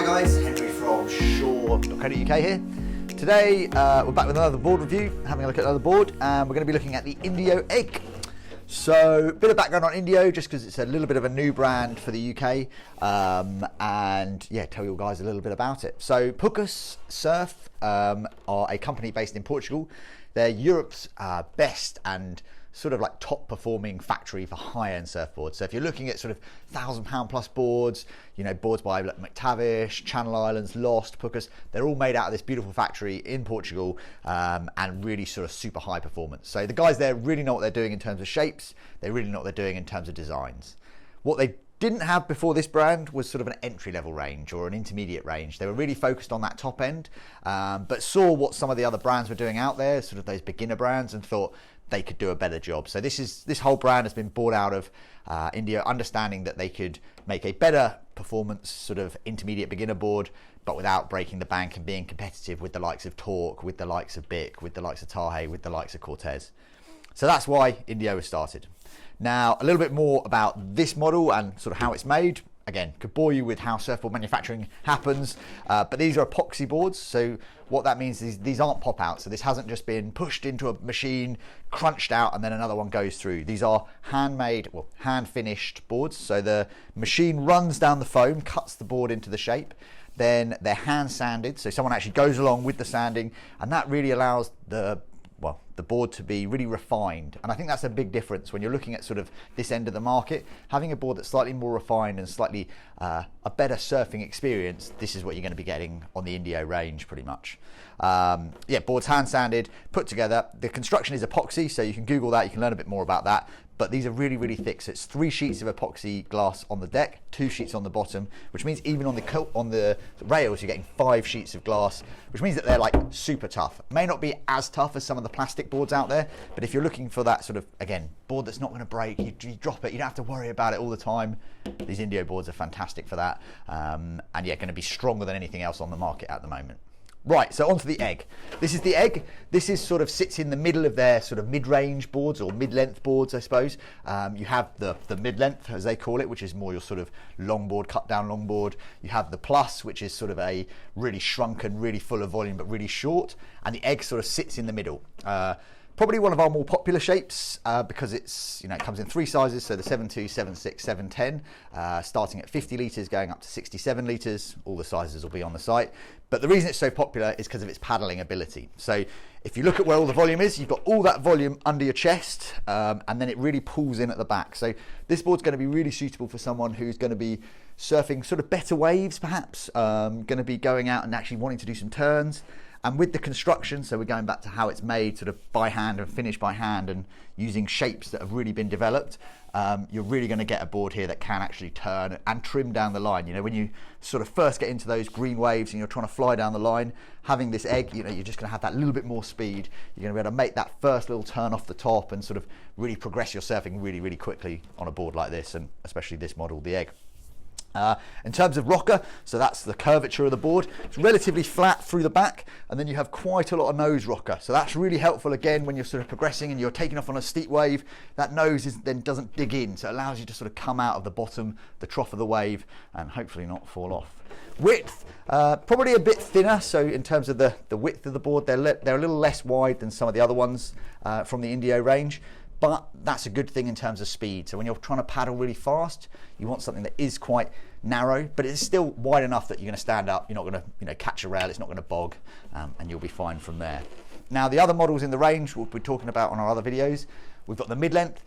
Hi guys, Henry from shore.co.uk here. Today we're back with another board review, having a look at another board, and we're going to be looking at the Indio Egg. So a bit of background on Indio, just because it's a little bit of a new brand for the UK, and yeah, tell you guys a little bit about it. So Pucas Surf are a company based in Portugal. They're Europe's best and sort of like top performing factory for high-end surfboards. So if you're looking at sort of £1,000 plus boards, you know, boards by like McTavish, Channel Islands, Lost, Pucas, they're all made out of this beautiful factory in Portugal, and really sort of super high performance. So the guys there really know what they're doing in terms of shapes. They really know what they're doing in terms of designs. What they didn't have before this brand was sort of an entry-level range or an intermediate range. They were really focused on that top end, but saw what some of the other brands were doing out there, sort of those beginner brands, and thought they could do a better job. So this whole brand has been bought out of India, understanding that they could make a better performance sort of intermediate beginner board, but without breaking the bank and being competitive with the likes of Torque, with the likes of Bic, with the likes of Tahe, with the likes of Cortez. So that's why Indio was started. Now, a little bit more about this model and sort of how it's made. Again, could bore you with how surfboard manufacturing happens, but these are epoxy boards. So what that means is these aren't pop out. So this hasn't just been pushed into a machine, crunched out, and then another one goes through. These are handmade, well, hand finished boards. So the machine runs down the foam, cuts the board into the shape. Then they're hand sanded. So someone actually goes along with the sanding, and that really allows the board to be really refined. And I think that's a big difference when you're looking at sort of this end of the market. Having a board that's slightly more refined and slightly a better surfing experience, this is what you're going to be getting on the Indio range pretty much. Yeah, boards hand sanded, put together. The construction is epoxy, so you can Google that, you can learn a bit more about that. But these are really, really thick. So it's 3 sheets of epoxy glass on the deck, 2 sheets on the bottom, which means even on the rails, you're getting 5 sheets of glass, which means that they're like super tough. May not be as tough as some of the plastic boards out there, but if you're looking for that sort of, again, board that's not going to break, you drop it, you don't have to worry about it all the time. These Indio boards are fantastic for that. And yeah, going to be stronger than anything else on the market at the moment. Right, so onto the Egg. This is the Egg. This is sort of sits in the middle of their sort of mid-range boards or mid-length boards, I suppose. You have the mid-length, as they call it, which is more your sort of longboard, cut-down longboard. You have the Plus, which is sort of a really shrunken, really full of volume, but really short. And the Egg sort of sits in the middle. Probably one of our more popular shapes because it's, you know, it comes in 3 sizes, so the 7.2, 7.6, 7.10, starting at 50 litres, going up to 67 litres. All the sizes will be on the site. But the reason it's so popular is because of its paddling ability. So if you look at where all the volume is, you've got all that volume under your chest, and then it really pulls in at the back. So this board's going to be really suitable for someone who's going to be surfing sort of better waves, perhaps, going to be going out and actually wanting to do some turns. And with the construction, so we're going back to how it's made sort of by hand and finished by hand and using shapes that have really been developed, you're really going to get a board here that can actually turn and trim down the line. You know, when you sort of first get into those green waves and you're trying to fly down the line, having this Egg, you know, you're just going to have that little bit more speed. You're going to be able to make that first little turn off the top and sort of really progress your surfing really, really quickly on a board like this, and especially this model, the Egg. In terms of rocker, so that's the curvature of the board. It's relatively flat through the back, and then you have quite a lot of nose rocker. So that's really helpful again when you're sort of progressing and you're taking off on a steep wave. That nose then doesn't dig in, so it allows you to sort of come out of the bottom, the trough of the wave, and hopefully not fall off. Width, probably a bit thinner. So in terms of the width of the board, they're a little less wide than some of the other ones from the Indio range. But that's a good thing in terms of speed. So when you're trying to paddle really fast, you want something that is quite narrow, but it's still wide enough that you're going to stand up. You're not going to, you know, catch a rail. It's not going to bog, and you'll be fine from there. Now, the other models in the range we'll be talking about on our other videos. We've got the mid-length,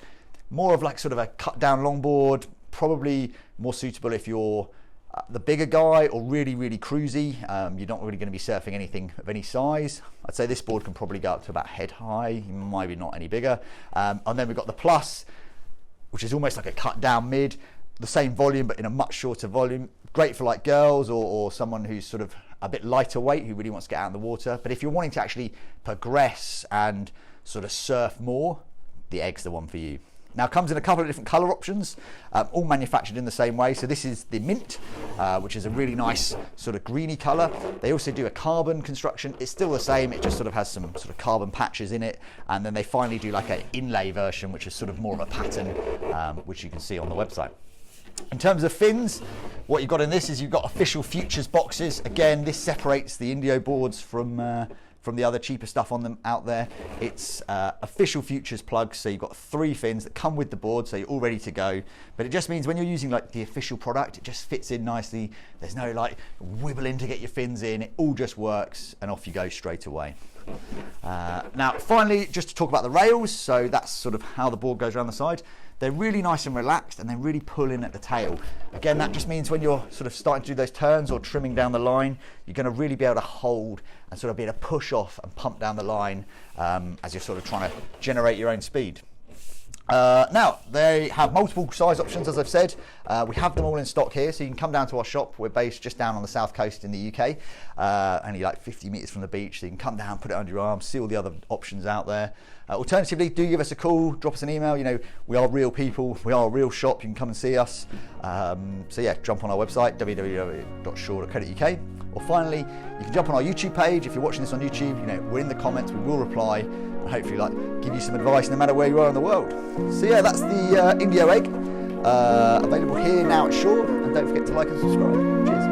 more of like sort of a cut-down longboard, probably more suitable if you're the bigger guy or really, really cruisy. You're not really going to be surfing anything of any size. I'd say this board can probably go up to about head high, maybe not any bigger. And then we've got the Plus, which is almost like a cut down mid, the same volume but in a much shorter volume. Great for like girls or someone who's sort of a bit lighter weight who really wants to get out in the water. But if you're wanting to actually progress and sort of surf more, the Egg's the one for you. Now, it comes in a couple of different colour options, all manufactured in the same way. So this is the mint, which is a really nice sort of greeny colour. They also do a carbon construction. It's still the same, it just sort of has some sort of carbon patches in it. And then they finally do like an inlay version, which is sort of more of a pattern, which you can see on the website. In terms of fins, what you've got in this is you've got official futures boxes. Again, this separates the Indio boards from the other cheaper stuff on them out there. It's official futures plugs, so you've got 3 fins that come with the board, so you're all ready to go. But it just means when you're using like the official product, it just fits in nicely. There's no like wibbling to get your fins in. It all just works, and off you go straight away. Now, finally, just to talk about the rails. So that's sort of how the board goes around the side. They're really nice and relaxed, and they really pull in at the tail. Again, that just means when you're sort of starting to do those turns or trimming down the line, you're going to really be able to hold and sort of be able to push off and pump down the line as you're sort of trying to generate your own speed. Now, they have multiple size options, as I've said. We have them all in stock here, so you can come down to our shop. We're based just down on the south coast in the UK, only like 50 metres from the beach, so you can come down, put it under your arm, see all the other options out there. Alternatively, do give us a call, drop us an email. You know, we are real people, we are a real shop, you can come and see us. So yeah, jump on our website, www.shaw.co.uk. Or finally, you can jump on our YouTube page. If you're watching this on YouTube, you know, we're in the comments, we will reply, and hopefully like give you some advice no matter where you are in the world. So yeah, that's the Indio egg, available here now at Shaw, and don't forget to like and subscribe. Cheers.